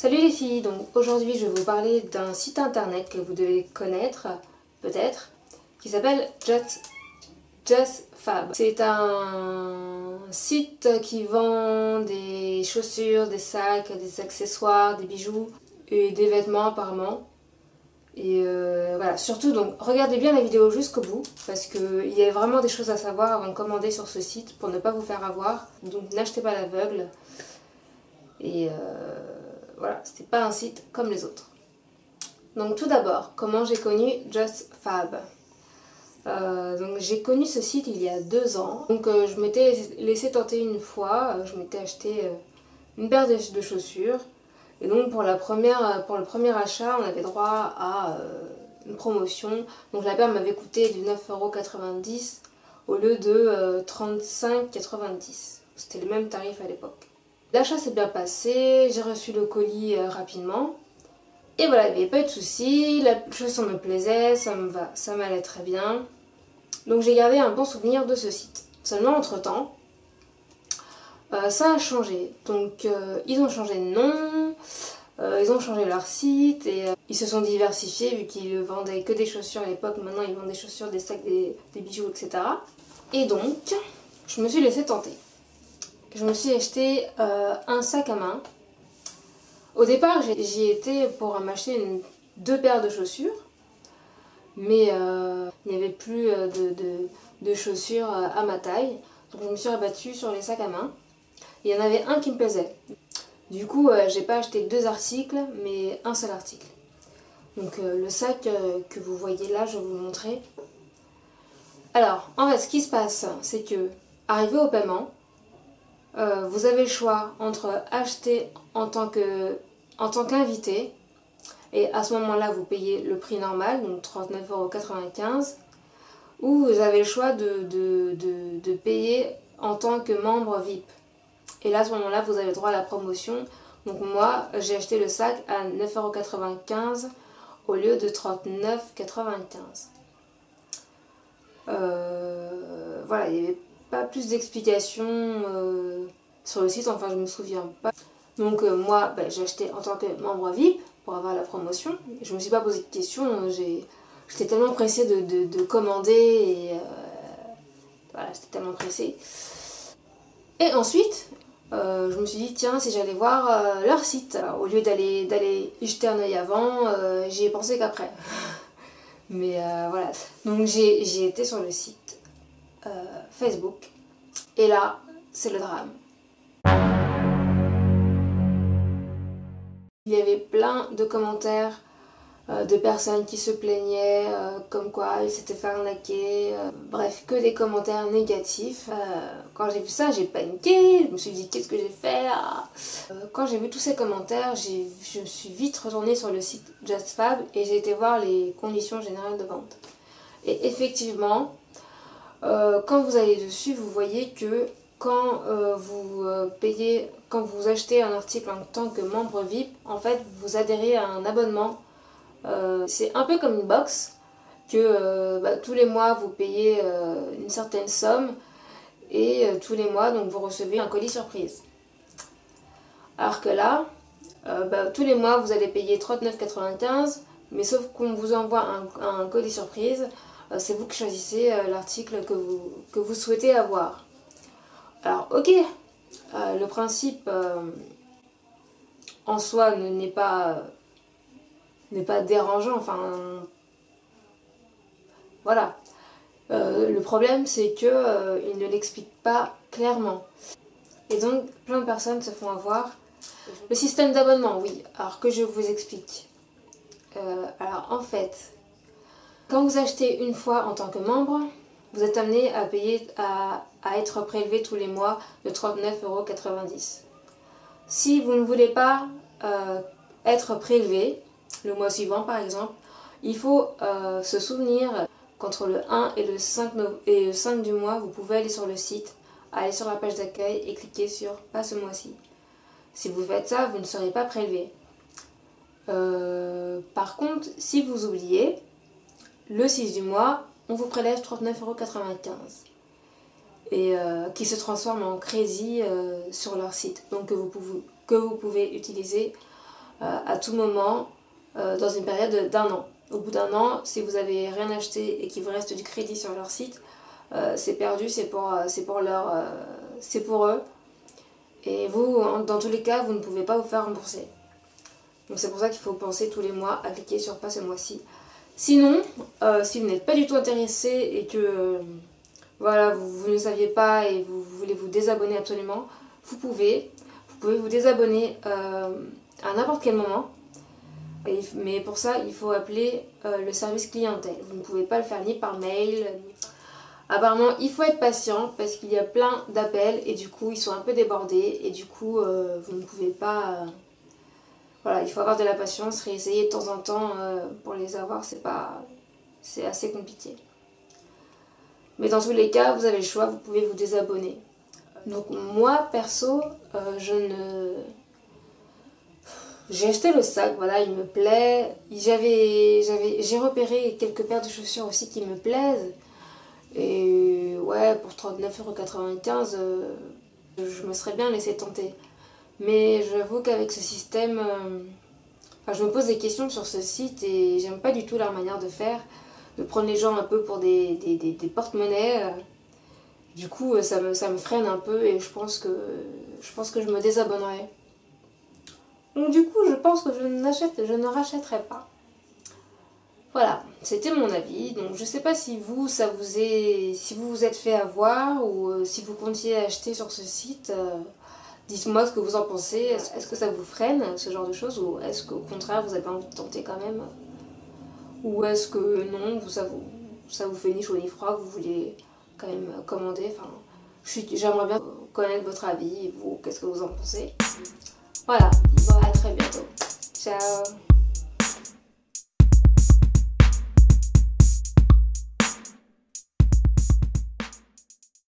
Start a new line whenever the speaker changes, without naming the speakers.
Salut les filles, donc aujourd'hui je vais vous parler d'un site internet que vous devez connaître, peut-être, qui s'appelle JustFab. C'est un site qui vend des chaussures, des sacs, des accessoires, des bijoux et des vêtements apparemment. Et voilà, surtout donc regardez bien la vidéo jusqu'au bout parce qu'il y a vraiment des choses à savoir avant de commander sur ce site pour ne pas vous faire avoir. Donc n'achetez pas à l'aveugle. Et voilà, c'était pas un site comme les autres. Donc tout d'abord, comment j'ai connu JustFab. Donc j'ai connu ce site il y a 2 ans. Donc je m'étais laissé tenter une fois, je m'étais acheté une paire de chaussures. Et donc pour le premier achat, on avait droit à une promotion. Donc la paire m'avait coûté du 9,90 € au lieu de 35,90 €. C'était le même tarif à l'époque. L'achat s'est bien passé, j'ai reçu le colis rapidement. Et voilà, il n'y avait pas eu de soucis, la chaussure me plaisait, ça m'allait très bien. Donc j'ai gardé un bon souvenir de ce site. Seulement entre temps, ça a changé. Donc ils ont changé de nom, ils ont changé leur site et ils se sont diversifiés vu qu'ils ne vendaient que des chaussures à l'époque. Maintenant ils vendent des chaussures, des sacs, des bijoux, etc. Et donc, je me suis laissée tenter. Je me suis acheté un sac à main. Au départ, j'y étais pour m'acheter 2 paires de chaussures, mais il n'y avait plus de chaussures à ma taille. Donc je me suis rabattue sur les sacs à main. Il y en avait un qui me plaisait. Du coup, j'ai pas acheté 2 articles, mais un seul article. Donc le sac que vous voyez là, je vais vous le montrer. Alors, en fait, ce qui se passe, c'est que, arrivé au paiement, vous avez le choix entre acheter en tant qu'invité, et à ce moment-là vous payez le prix normal, donc 39,95 €, ou vous avez le choix de payer en tant que membre VIP. Et là à ce moment-là vous avez droit à la promotion. Donc moi j'ai acheté le sac à 9,95 € au lieu de 39,95 €. Voilà, il y avait pas plus d'explications sur le site, enfin je me souviens pas. Donc moi j'ai acheté en tant que membre VIP pour avoir la promotion. Je me suis pas posé de questions, j'étais tellement pressée de commander et voilà, j'étais tellement pressée. Et ensuite je me suis dit tiens, si j'allais voir leur site. Alors, au lieu d'aller y jeter un œil avant, j'y ai pensé qu'après. Mais voilà, donc j'ai été sur le site Facebook et là c'est le drame. Il y avait plein de commentaires de personnes qui se plaignaient comme quoi ils s'étaient fait arnaquer, bref, que des commentaires négatifs. Quand j'ai vu ça, j'ai paniqué, je me suis dit qu'est-ce que j'ai fait. Quand j'ai vu tous ces commentaires, je me suis vite retournée sur le site JustFab et j'ai été voir les conditions générales de vente. Et effectivement, quand vous allez dessus, vous voyez que quand quand vous achetez un article en tant que membre VIP, en fait vous adhérez à un abonnement. C'est un peu comme une box que tous les mois vous payez une certaine somme et tous les mois donc vous recevez un colis surprise. Alors que là, tous les mois vous allez payer 39,95 €, mais sauf qu'on vous envoie un colis surprise. C'est vous qui choisissez l'article que vous souhaitez avoir. Alors ok, le principe en soi n'est pas dérangeant, enfin voilà. Le problème c'est que il ne l'explique pas clairement. Et donc plein de personnes se font avoir. Le système d'abonnement, oui, alors que je vous explique. Alors en fait, quand vous achetez une fois en tant que membre, vous êtes amené à payer, à être prélevé tous les mois de 39,90 €. Si vous ne voulez pas être prélevé le mois suivant par exemple, il faut se souvenir qu'entre le 1 et le 5 du mois, vous pouvez aller sur le site, aller sur la page d'accueil et cliquer sur « Pas ce mois-ci ». Si vous faites ça, vous ne serez pas prélevé. Par contre, si vous oubliez, le 6 du mois, on vous prélève 39,95 € et qui se transforme en crédit sur leur site, donc que vous pouvez utiliser à tout moment dans une période d'1 an. Au bout d'1 an, si vous n'avez rien acheté et qu'il vous reste du crédit sur leur site, c'est perdu, c'est pour eux. Et vous, dans tous les cas, vous ne pouvez pas vous faire rembourser. Donc c'est pour ça qu'il faut penser tous les mois à cliquer sur pas ce mois-ci. Sinon, si vous n'êtes pas du tout intéressé et que voilà, vous ne saviez pas et vous voulez vous désabonner absolument, vous pouvez vous désabonner à n'importe quel moment. Mais pour ça, il faut appeler le service clientèle. Vous ne pouvez pas le faire ni par mail. Apparemment, il faut être patient parce qu'il y a plein d'appels et du coup, ils sont un peu débordés. Et du coup, vous ne pouvez pas... Voilà, il faut avoir de la patience, réessayer de temps en temps pour les avoir, c'est assez compliqué. Mais dans tous les cas, vous avez le choix, vous pouvez vous désabonner. Donc moi, perso, j'ai acheté le sac, voilà, il me plaît. J'ai repéré quelques paires de chaussures aussi qui me plaisent. Et ouais, pour 39,95 €, je me serais bien laissé tenter. Mais j'avoue qu'avec ce système, je me pose des questions sur ce site et j'aime pas du tout leur manière de faire, de prendre les gens un peu pour des porte-monnaies. Du coup, ça me freine un peu et je pense que je me désabonnerai. Donc du coup, je pense que je ne rachèterai pas. Voilà, c'était mon avis. Donc je sais pas si vous vous êtes fait avoir ou si vous comptiez acheter sur ce site. Dites-moi ce que vous en pensez. Est-ce que ça vous freine, ce genre de choses, ou est-ce qu'au contraire vous avez envie de tenter quand même? Ou est-ce que non, ça vous fait ni chaud ni froid, vous voulez quand même commander? Enfin, j'aimerais bien connaître votre avis et vous, qu'est-ce que vous en pensez? Voilà, à très bientôt. Ciao!